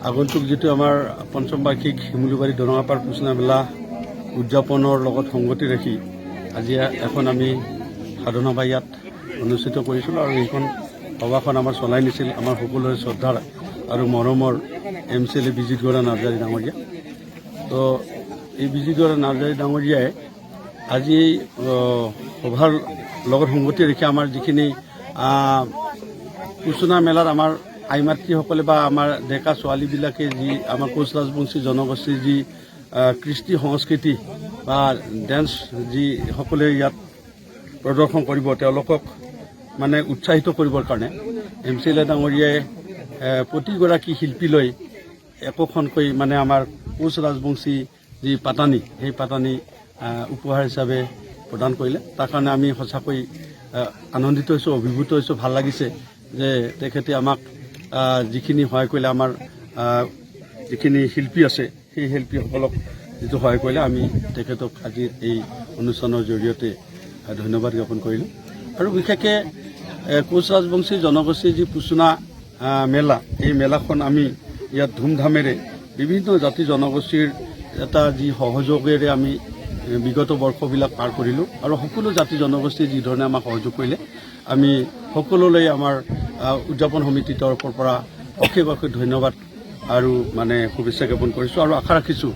আগন্তুক যেটো আমাৰ পঞ্চম বাৰ্ষিক শিমুলুবাৰী দৰঙাপাৰ পুচনা মেলা উদযাপনৰ লগত সংগতি ৰাখি আজি এখন আমি সাধনা সভা ইয়াত অনুষ্ঠিত কৰিছিলোঁ আৰু এইখন সভাখন আমাৰ চলাই নিছিল আমাৰ সকলোৰে শ্ৰদ্ধাৰ আৰু মৰমৰ MCLA বিজিত গৰা নাৰ্জাৰী ডাঙৰীয়া। তো এই বিজিত গৰা নাৰ্জাৰী ডাঙৰীয়াই আজি সভাৰ লগত সংগতি ৰাখি আমাৰ যিখিনি পুচনা মেলাৰ আমাৰ আইমাতৃসকলে বা আমাৰ ডেকা ছোৱালীবিলাকে যি আমাৰ কোচ ৰাজবংশী জনগোষ্ঠীৰ যি কৃষ্টি সংস্কৃতি বা ডেন্স যি সকলে ইয়াত প্ৰদৰ্শন কৰিব তেওঁলোকক মানে উৎসাহিত কৰিবৰ কাৰণে MCLA ডাঙৰীয়াই প্ৰতিগৰাকী শিল্পীলৈ একোখনকৈ মানে আমাৰ কোচ ৰাজবংশী যি পাতানি সেই পাতানি উপহাৰ হিচাপে প্ৰদান কৰিলে। তাৰ কাৰণে আমি সঁচাকৈ আনন্দিত হৈছোঁ, অভিভূত হৈছোঁ, ভাল লাগিছে যে তেখেতে আমাক যিখিনি সহায় কৰিলে আমাৰ যিখিনি শিল্পী আছে সেই শিল্পীসকলক যিটো সহায় কৰিলে আমি তেখেতক আজি এই অনুষ্ঠানৰ জৰিয়তে ধন্যবাদ জ্ঞাপন কৰিলোঁ। আৰু বিশেষকৈ কোচ ৰাজবংশী জনগোষ্ঠীৰ যি পুচনা মেলা এই মেলাখন আমি ইয়াত ধুমধামেৰে বিভিন্ন জাতি জনগোষ্ঠীৰ এটা যি সহযোগেৰে আমি বিগত বৰ্ষবিলাক পাৰ কৰিলোঁ আৰু সকলো জাতি জনগোষ্ঠীয়ে যি ধৰণে আমাক সহযোগ কৰিলে আমি সকলোলৈ আমাৰ উদযাপন সমিতিৰ তৰফৰ পৰা অশেষ ধন্যবাদ আৰু মানে শুভেচ্ছা জ্ঞাপন কৰিছোঁ আৰু আশা ৰাখিছোঁ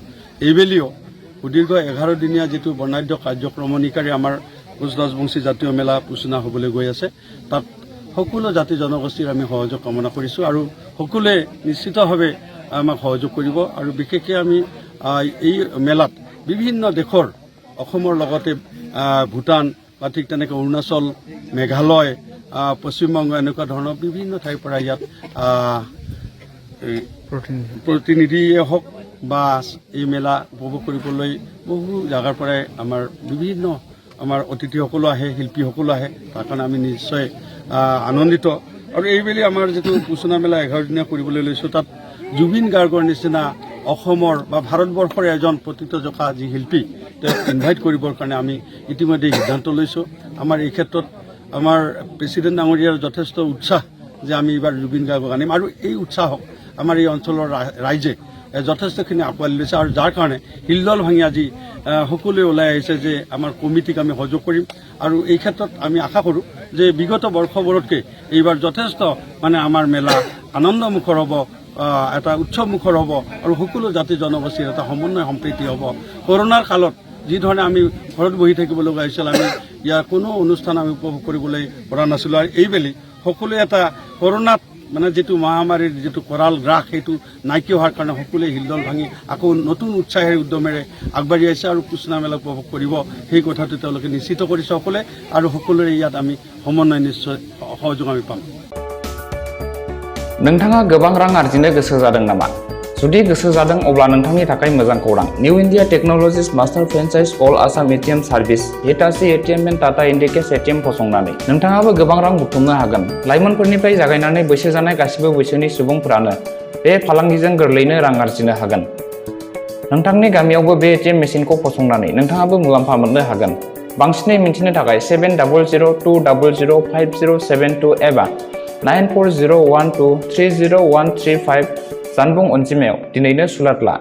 এইবেলিও সুদীৰ্ঘ 11 দিনীয়া যিটো বৰ্ণাঢ্য কাৰ্যক্ৰমণিকাৰী আমাৰ কোচ ৰাজবংশী জাতীয় মেলা পুচনা হ'বলৈ গৈ আছে তাত সকলো জাতি জনগোষ্ঠীৰ আমি সহযোগ কামনা কৰিছোঁ আৰু সকলোৱে নিশ্চিতভাৱে আমাক সহযোগ কৰিব আৰু বিশেষকৈ আমি এই মেলাত বিভিন্ন দেশৰ অসমৰ লগতে ভূটান বা ঠিক তেনেকৈ অৰুণাচল মেঘালয় পশ্চিমবংগ এনেকুৱা ধৰণৰ বিভিন্ন ঠাইৰ পৰা ইয়াত প্ৰতিনিধিয়ে হওক বা এই মেলা উপভোগ কৰিবলৈ বহু জাগাৰ পৰাই আমাৰ বিভিন্ন আমাৰ অতিথিসকলো আহে, শিল্পীসকলো আহে। তাৰ কাৰণে আমি নিশ্চয় আনন্দিত আৰু এইবেলি আমাৰ যিটো পুচনা মেলা 11 দিনীয়া কৰিবলৈ লৈছোঁ তাত জুবিন গাৰ্গৰ নিচিনা অসমৰ বা ভাৰতবৰ্ষৰ এজন প্ৰথিতযশা যি শিল্পী তেওঁক ইনভাইট কৰিবৰ কাৰণে আমি ইতিমধ্যে সিদ্ধান্ত লৈছোঁ। আমাৰ এই ক্ষেত্ৰত আমাৰ প্ৰেচিডেণ্ট ডাঙৰীয়াৰ যথেষ্ট উৎসাহ যে আমি এইবাৰ জুবিন গাৰ্গক আনিম আৰু এই উৎসাহক আমাৰ এই অঞ্চলৰ ৰাইজে যথেষ্টখিনি আঁকোৱালি লৈছে আৰু যাৰ কাৰণে হিলদল ভাঙি আজি সকলোৱে ওলাই আহিছে যে আমাৰ কমিটিক আমি সহযোগ কৰিম আৰু এই ক্ষেত্ৰত আমি আশা কৰোঁ যে বিগত বৰ্ষবোৰতকৈ এইবাৰ যথেষ্ট মানে আমাৰ মেলা আনন্দমুখৰ হ'ব, এটা উৎসৱমুখৰ হ'ব আৰু সকলো জাতি জনগোষ্ঠীৰ এটা সমন্বয় সম্প্ৰীতি হ'ব। কৰোণাৰ কালত যি ধৰণে আমি ঘৰত বহি থাকিব লগা হৈছিল আমি ইয়াৰ কোনো অনুষ্ঠান আমি উপভোগ কৰিবলৈ পৰা নাছিলোঁ আৰু এইবেলি সকলোৱে এটা কৰোণাত মানে যিটো মহামাৰীৰ যিটো কৰাল গ্ৰাস সেইটো নাইকিয়া হোৱাৰ কাৰণে সকলোৱে হিলদল ভাঙি আকৌ নতুন উৎসাহেৰে উদ্যমেৰে আগবাঢ়ি আহিছে আৰু পুচনা মেলা উপভোগ কৰিব সেই কথাটো তেওঁলোকে নিশ্চিত কৰিছে সকলোৱে আৰু সকলোৰে ইয়াত আমি সমন্বয় নিশ্চয় সহযোগ আমি পাম। नोंथाङा गोबां रां आर्जिनो गोसो जादों नामा? जुदि गोसो जादों अब्ला नोंथांनि थाखाय मोजां खौरां। New India technologies master franchise all Assam ATM service Hitachi ATM and Tata Indicash ATM फसंनानै नोंथाङाबो गोबां रां बुथुमनो हागोन। लाइमोनफोरनिफ्राय जागायनानै बैसो जानाय गासिबो बैसोनि सुबुंफोरानो बे फालांगिजों गोरलैनो रां आर्जिनो हागोन। नोंथांनि गामियावबो बे ATM मेसिनखौ फसंनानै नोंथाङाबो मुलाम्फा मोननो हागोन। बांसिनै मिन्थिनो थाखाय 7002005072 एबा 9401230135 जानबुं अनजिमायाव दिनैनो सुलाद ला।